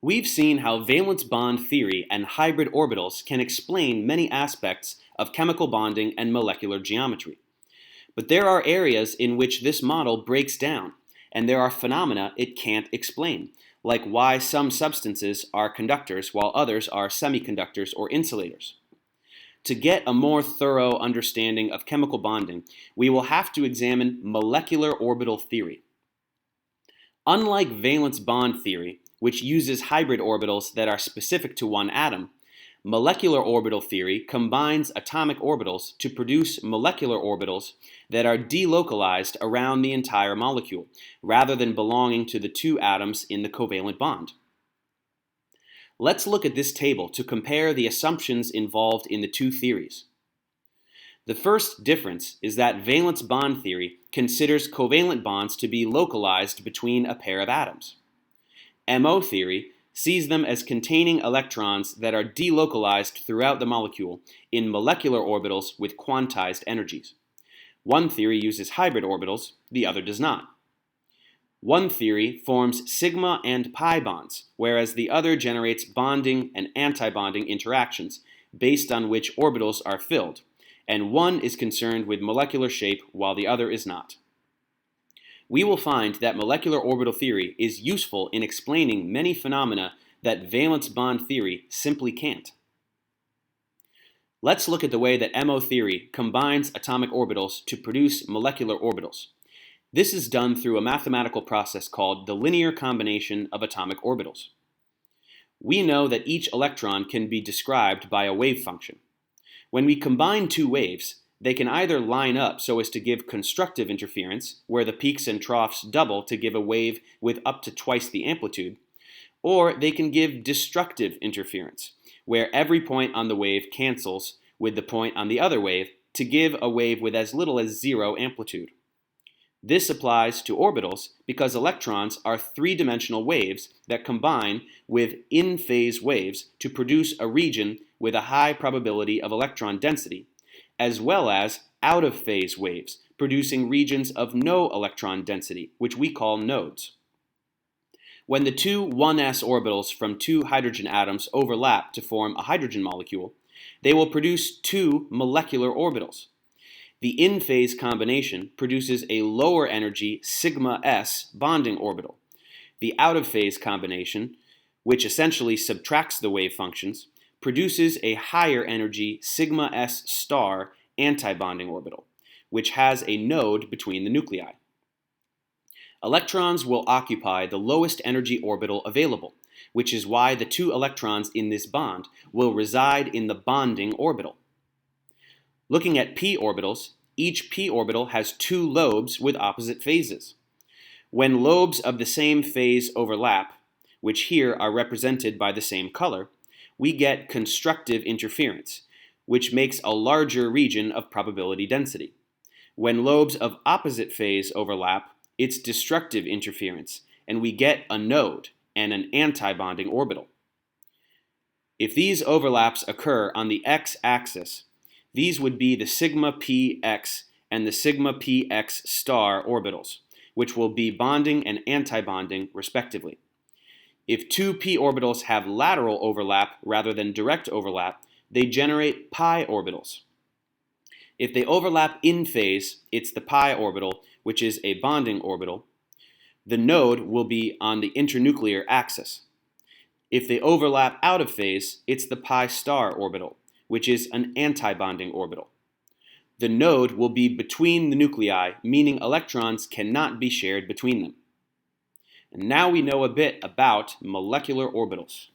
We've seen how valence bond theory and hybrid orbitals can explain many aspects of chemical bonding and molecular geometry. But there are areas in which this model breaks down, and there are phenomena it can't explain, like why some substances are conductors while others are semiconductors or insulators. To get a more thorough understanding of chemical bonding, we will have to examine molecular orbital theory. Unlike valence bond theory, which uses hybrid orbitals that are specific to one atom, molecular orbital theory combines atomic orbitals to produce molecular orbitals that are delocalized around the entire molecule, rather than belonging to the two atoms in the covalent bond. Let's look at this table to compare the assumptions involved in the two theories. The first difference is that valence bond theory considers covalent bonds to be localized between a pair of atoms. MO theory sees them as containing electrons that are delocalized throughout the molecule in molecular orbitals with quantized energies. One theory uses hybrid orbitals, the other does not. One theory forms sigma and pi bonds, whereas the other generates bonding and antibonding interactions based on which orbitals are filled, and one is concerned with molecular shape while the other is not. We will find that molecular orbital theory is useful in explaining many phenomena that valence bond theory simply can't. Let's look at the way that MO theory combines atomic orbitals to produce molecular orbitals. This is done through a mathematical process called the linear combination of atomic orbitals. We know that each electron can be described by a wave function. When we combine two waves, they can either line up so as to give constructive interference, where the peaks and troughs double to give a wave with up to twice the amplitude, or they can give destructive interference, where every point on the wave cancels with the point on the other wave to give a wave with as little as zero amplitude. This applies to orbitals because electrons are three-dimensional waves that combine with in-phase waves to produce a region with a high probability of electron density, as well as out-of-phase waves, producing regions of no electron density, which we call nodes. When the two 1s orbitals from two hydrogen atoms overlap to form a hydrogen molecule, they will produce two molecular orbitals. The in-phase combination produces a lower energy sigma s bonding orbital. The out-of-phase combination, which essentially subtracts the wave functions, produces a higher energy sigma s star antibonding orbital, which has a node between the nuclei. Electrons will occupy the lowest energy orbital available, which is why the two electrons in this bond will reside in the bonding orbital. Looking at p orbitals, each p orbital has two lobes with opposite phases. When lobes of the same phase overlap, which here are represented by the same color, we get constructive interference, which makes a larger region of probability density. When lobes of opposite phase overlap, it's destructive interference, and we get a node and an antibonding orbital. If these overlaps occur on the x-axis, these would be the sigma px and the sigma px star orbitals, which will be bonding and antibonding respectively. If two p orbitals have lateral overlap rather than direct overlap, they generate pi orbitals. If they overlap in phase, it's the pi orbital, which is a bonding orbital. The node will be on the internuclear axis. If they overlap out of phase, it's the pi star orbital, which is an antibonding orbital. The node will be between the nuclei, meaning electrons cannot be shared between them. And now we know a bit about molecular orbitals.